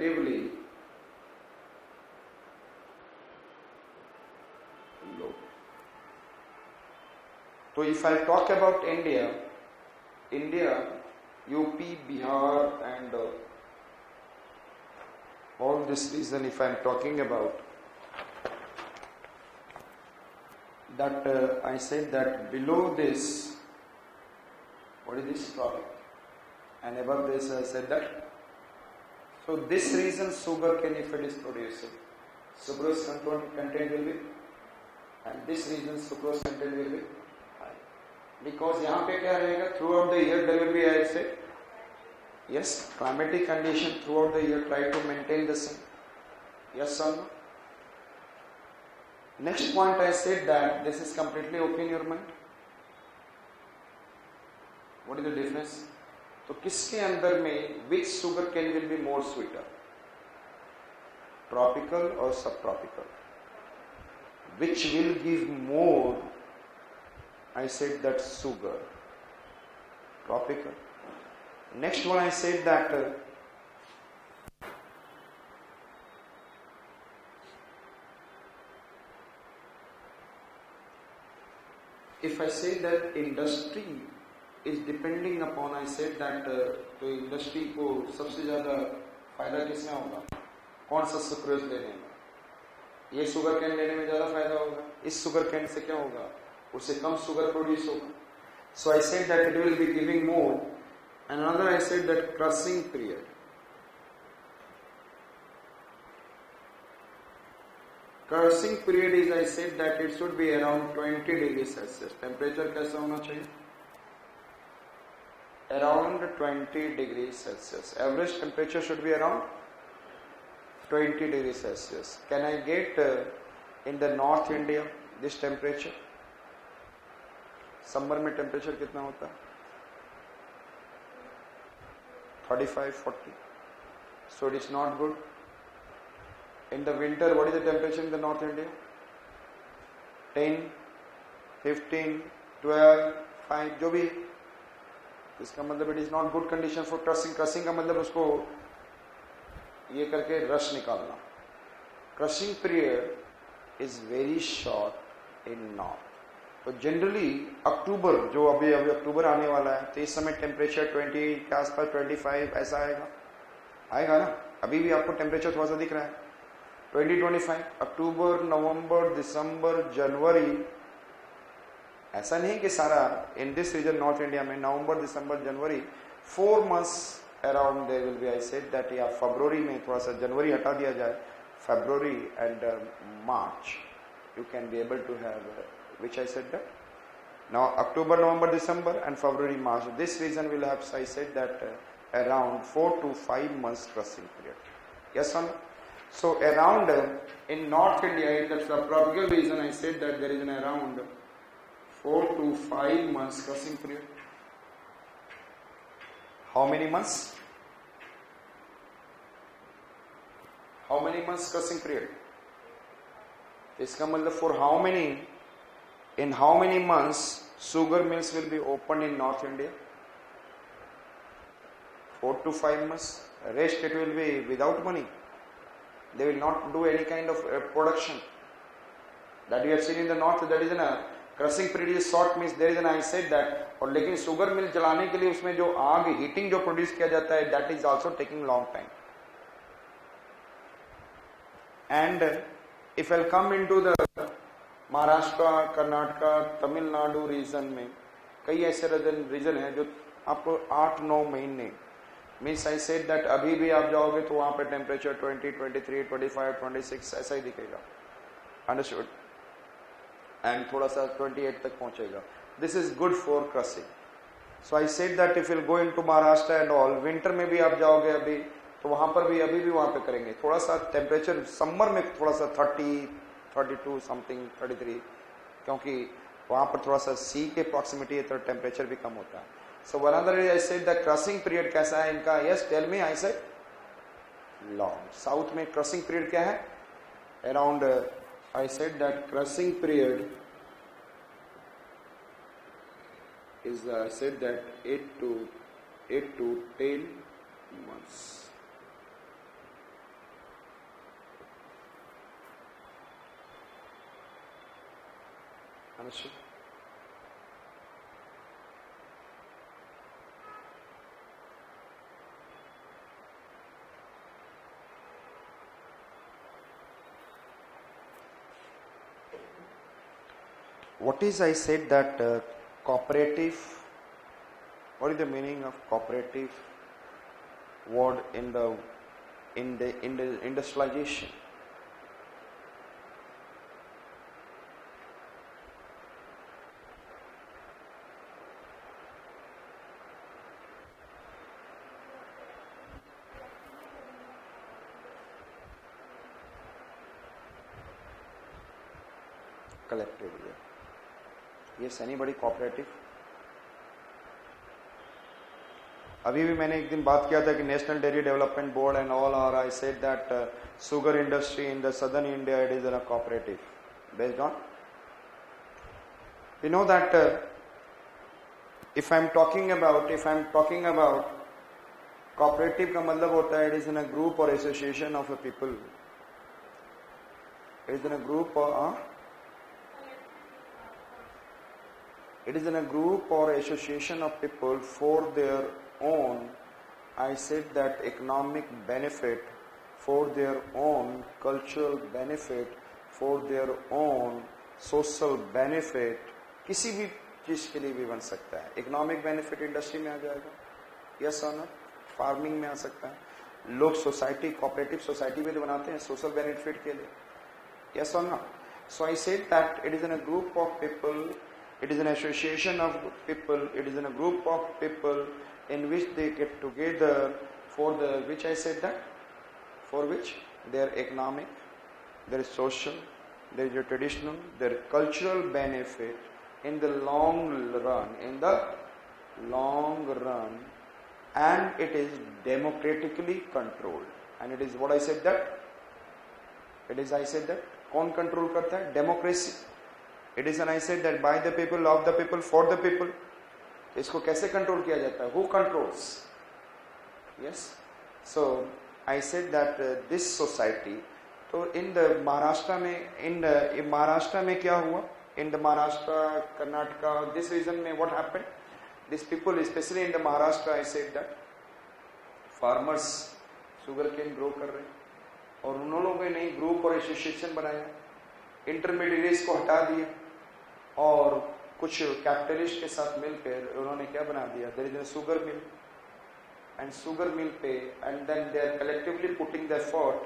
relatively low. So if I talk about India, UP, Bihar and all this reason, if I am talking about that, I said that below this, what is this topic? And above this I said that. So this reason sugar cane, if it is producing, sucrose content will be, and this reason sucrose content will be high. Because यहाँ पे क्या रहेगा, throughout the year there will be, I said, yes, climatic condition throughout the year try to maintain the same. Yes or no? Next point I said that this is completely okay in your mind. What is the difference? तो किसके अंदर में which sugar cane will be more sweeter? Tropical or subtropical? Which will give more? I said that sugar. Tropical. Next one I said that if I say that industry is depending upon, I said that तो industry को सबसे ज़्यादा फायदा किसमें होगा, कौन सा sucrose लेने में, ये शुगर कैन लेने में ज़्यादा फायदा होगा, इस शुगर कैन से क्या होगा, उससे कम शुगर प्रोड्यूस होगा. So I said that it will be giving more. And another I said that crushing period. Crushing period is, I said that it should be around 20 degrees Celsius. Temperature कैसा होना चाहिए? Around 20 degrees Celsius. Average temperature should be around 20 degrees Celsius. Can I get in the North India this temperature? Summer में temperature कितना होता है? 35, 40. So it is not good. In the winter, what is the temperature in the North India? 10, 15, 12, 5, जो भी. इसका मतलब it is not good condition for crushing. Crushing का मतलब उसको ये करके रस निकालना. Crushing period is very short in North. तो जनरली अक्टूबर, जो अभी अक्टूबर आने वाला है, तो इस समय टेम्परेचर 20 के आसपास, 25 ऐसा आएगा ना. अभी भी आपको टेम्परेचर थोड़ा सा दिख रहा है 20-25. अक्टूबर, नवंबर, दिसंबर, जनवरी, ऐसा नहीं कि सारा in this region north India में November, December, January 4 months around there will be. I said that या फरवरी में थोड़ा सा जनवरी हटा दिया जाए, February and March you can be able to have which I said that. Now October, November, December and February, March. This reason will have, I said that around 4 to 5 months crushing period. Yes or no? So around in North India, that's the tropical reason I said that there is an around 4 to 5 months crushing period. How many months? How many months crushing period? इसका मतलब for how many, in how many months sugar mills will be opened in North India? 4 to 5 months. Rest it will be without money. They will not do any kind of production. That we have seen in the north. That is a crushing period is short, means there is an, I said that. और लेकिन sugar mill जलाने के लिए उसमें जो आग heating जो produce किया जाता है, that is also taking long time. And if I'll come into the Maharashtra, Karnataka, Tamil Nadu region में कई ऐसे रीजन है जो आपको 8-9 महीने, मीन्स आई सेड दैट अभी भी आप जाओगे तो वहां पे टेम्परेचर 20, 23, 25, 26 ऐसा ही दिखेगा. अंडरस्टूड. एंड थोड़ा सा 28 तक पहुंचेगा. This is good for crushing. So I said that if will go into Maharashtra and all, winter में भी आप जाओगे अभी तो वहां पर भी अभी भी वहां पे करेंगे. थोड़ा सा टेम्परेचर समर में थोड़ा सा 30, 32 समथिंग, 33, क्योंकि वहां पर थोड़ा सा सी के प्रॉक्सिमिटी है तो टेम्परेचर भी कम होता है. So one other I said the crushing period कैसा है इनका. Yes tell me. I said long. South में क्रशिंग पीरियड क्या है? Around, I said that crushing period is, I said that 8 to 10 months. Understood? What is I said that cooperative, what is the meaning of cooperative word in the industrialization? Collective, yeah. Yes, anybody cooperative? अभी भी मैंने एक दिन बात किया था कि national dairy development board and all are I said that sugar industry in the southern India, it is in a cooperative based on, you know that if I'm talking about cooperative का मतलब होता है it is in a group or association of a people, it is in a group or it is in a group or association of people for their own, I said that economic benefit, for their own cultural benefit, for their own social benefit, किसी भी चीज के लिए भी बन सकता है. Economic benefit industry में आ जाएगा, यस और नो, फार्मिंग में आ सकता है. लोग सोसाइटी, कोऑपरेटिव सोसाइटी में तो बनाते हैं सोशल बेनिफिट के लिए, यस और no. So I said that it is in a group of people, it is an association of people, it is in a group of people in which they get together for the, which I said that, for which their economic, their social, their traditional, their cultural benefit in the long run, and it is democratically controlled. And it is what I said that, it is I said that, कौन control करता है? Democracy. It is, and I said that by the people, of the people, for the people. इसको कैसे control किया जाता है? Who controls? Yes. So I said that this society. तो in the Maharashtra में, in महाराष्ट्र में क्या हुआ? In the Maharashtra, Karnataka, this region में what happened? These people, especially in the Maharashtra, I said that farmers sugarcane grow कर रहे हैं और उन लोगों ने नई ग्रुप और एसोसिएशन बनाया, इंटरमीडिएट्स को हटा दिया और कुछ कैपिटलिस्ट के साथ मिलकर उन्होंने क्या बना दिया? There is a sugar mill, and sugar mill पे, and then they are collectively putting the effort,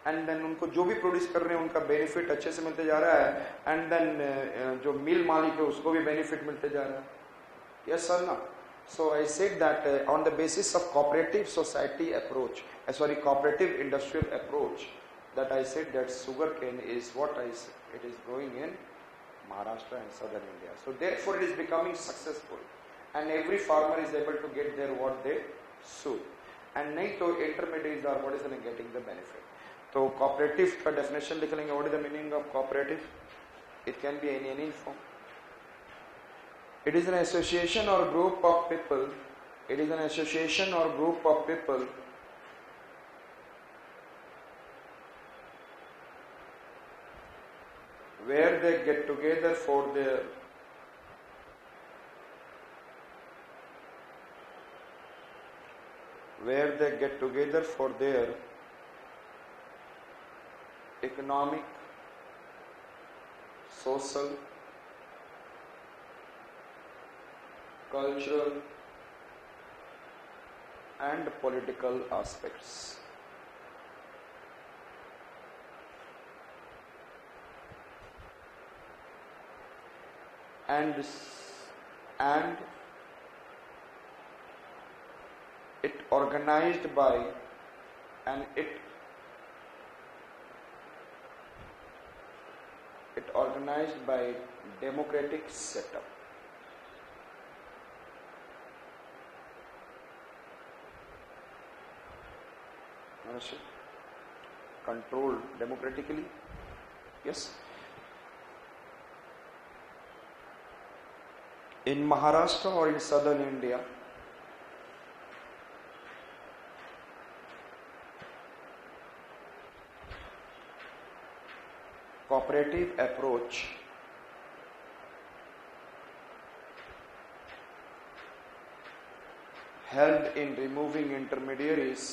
and then उनको जो भी प्रोड्यूस कर रहे हैं उनका बेनिफिट अच्छे से मिलते जा रहा है, एंड देन जो मिल मालिक है उसको भी बेनिफिट मिलते जा रहा है, यस सर ना. So I said that on the basis of cooperative society approach, cooperative industrial approach, that I said that sugarcane is what I said, it is growing in Maharashtra and southern India. So therefore it is becoming successful and every farmer is able to get their what they should. And नहीं तो intermediaries are what is getting the benefit. तो cooperative का definition लिख लेंगे. What is the meaning of cooperative? It can be in any form. It is an association or group of people. It is an association or group of people where they get together for their economic, social, cultural and political aspects. And it organized by democratic setup. Controlled democratically, yes. In Maharashtra or in southern India, cooperative approach helped in removing intermediaries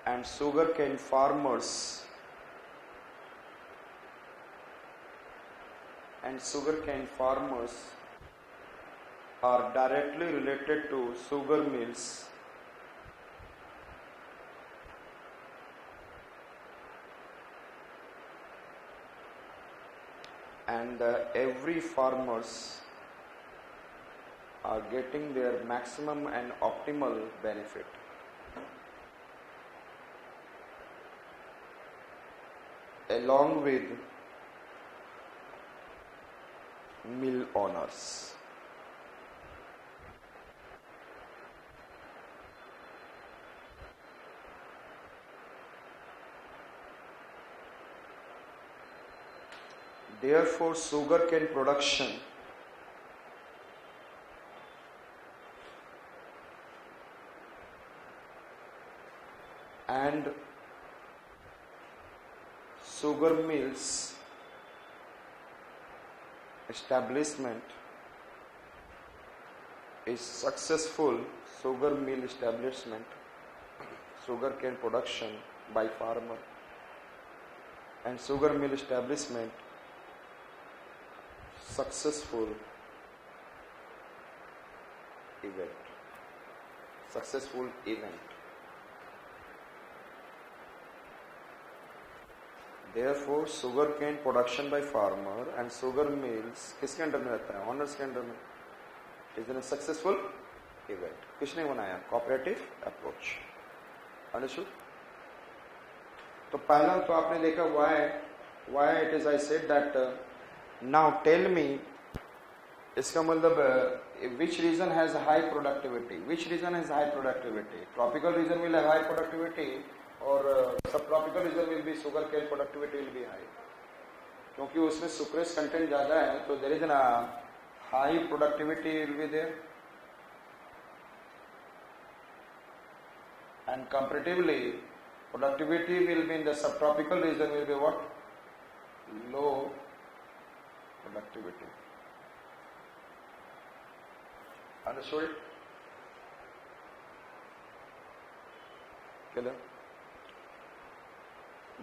and sugarcane farmers are directly related to sugar mills and every farmers are getting their maximum and optimal benefit. Along with mill owners. Therefore, sugarcane production and sugar mills establishment is successful. Sugar mill establishment, sugarcane production by farmer and sugar mill establishment successful event. Therefore, sugarcane production by farmer and sugar mills किसके under में रहता है? Honours के under में. Is a successful event. किसने बनाया? Cooperative approach. Understood? तो पहला तो आपने देखा why it is I said that now tell me इसका मतलब which region has high productivity? Which region has high productivity? Tropical region will have high productivity और subtropical region will be sugarcane productivity will be high. क्योंकि उसमें sucrose content ज़्यादा है तो there is a high productivity will be there. And comparatively productivity will be in the subtropical region will be what? Low productivity. Understood it? Clear?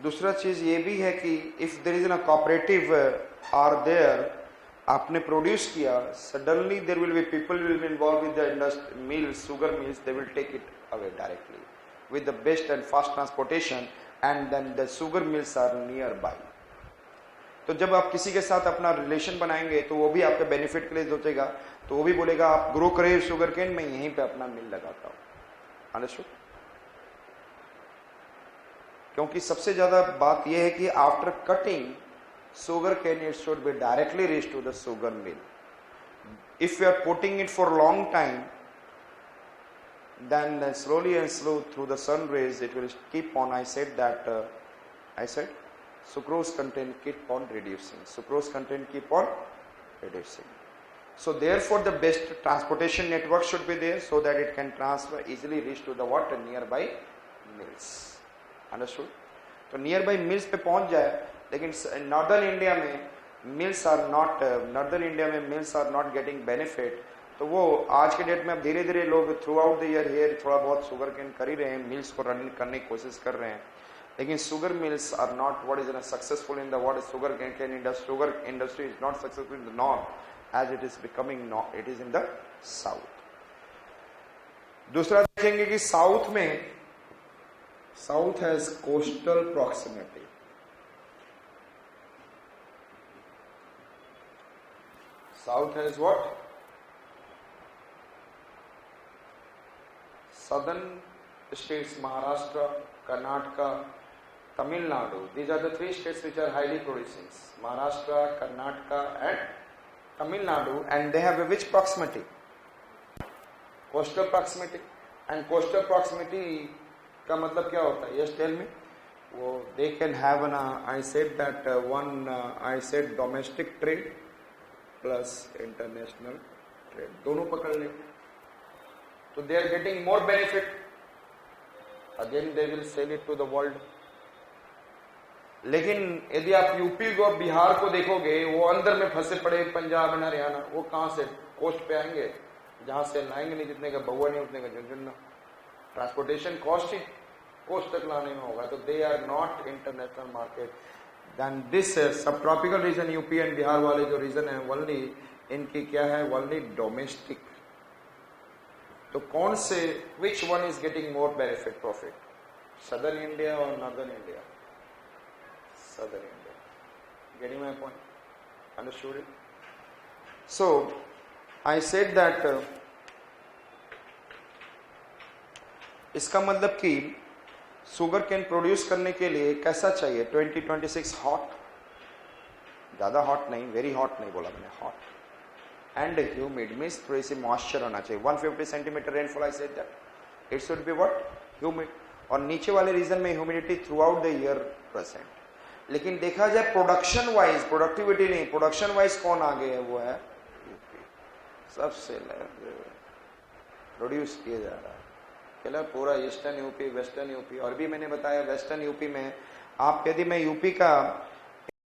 दूसरा चीज ये भी है कि if there is a cooperative or there आपने produce किया suddenly there will be people will be involve with the industry mills sugar mills they will take it away directly with the best and fast transportation and then the sugar mills are nearby. तो जब आप किसी के साथ अपना relation बनाएंगे तो वो भी आपके बेनिफिट के लिए सोचेगा तो वो भी बोलेगा आप ग्रो करिए शुगर केन मैं यहीं पे अपना मिल लगाता हूं. अंडरस्टूड? क्योंकि सबसे ज्यादा बात यह है कि after cutting sugar cane it should be directly reached to the sugar mill. If you are putting it for long time then slowly and slow through the sun rays it will keep on. I said sucrose content keep on reducing. So therefore the best transportation network should be there so that it can transfer easily reach to the what nearby mills. Understood? तो nearby mills पे पहुंच जाए लेकिन northern India में mills are not getting benefit. तो वो आज के डेट में अब धीरे धीरे लोग throughout the year here थोड़ा बहुत शुगर केन कर ही रहे हैं, मिल्स को रन करने की कोशिश कर रहे हैं लेकिन sugar mills are not what is successful in the what sugar cane industry. Sugar industry is not successful in the north as it is becoming it is in the south. दूसरा देखेंगे कि south has coastal proximity. South has what? Southern states Maharashtra, Karnataka, Tamil Nadu. These are the three states which are highly producing. Maharashtra, Karnataka and Tamil Nadu, and they have a which proximity? Coastal proximity. And coastal proximity का मतलब क्या होता है? Yes, tell me. वो they can have an I said that I said domestic trade plus international trade दोनों पकड़ लेंगे तो they are getting more benefit. Again they will sell it to the world. लेकिन यदि आप यूपी को बिहार को देखोगे, वो अंदर में फंसे पड़े, पंजाब एंड हरियाणा, वो कहां से कोस्ट पे आएंगे? जहां से लाएंगे नहीं, जितने का बउआ नहीं उतने का झुंझुन्ना। ट्रांसपोर्टेशन कॉस्ट ही कोस्ट तक लाने में होगा, तो they are not international market. Then this सब tropical region UP and Bihar वाले जो रीजन है, ओनली इनकी क्या है, ओनली डोमेस्टिक। तो कौन से, which one is getting more benefit profit, southern India और northern India? Southern India. Getting my point? Understood it? So, I said that इसका मतलब कि शुगर केन प्रोड्यूस करने के लिए कैसा चाहिए? 2026 हॉट, ज़्यादा हॉट नहीं, वेरी हॉट नहीं बोला मैंने, हॉट एंड ह्यूमिड, मीन्स थोड़ी सी मॉइस्चर होना चाहिए। 150 centimetre rainfall, I said that it should be what, humid. और नीचे वाले रीजन में humidity through out the year present. लेकिन देखा जाए प्रोडक्शन वाइज, प्रोडक्टिविटी नहीं, प्रोडक्शन वाइज कौन आगे है? वो है यूपी, सबसे प्रोड्यूस किया जा रहा है। क्या पूरा ईस्टर्न यूपी, वेस्टर्न यूपी, और भी मैंने बताया वेस्टर्न यूपी में आप, यदि मैं यूपी का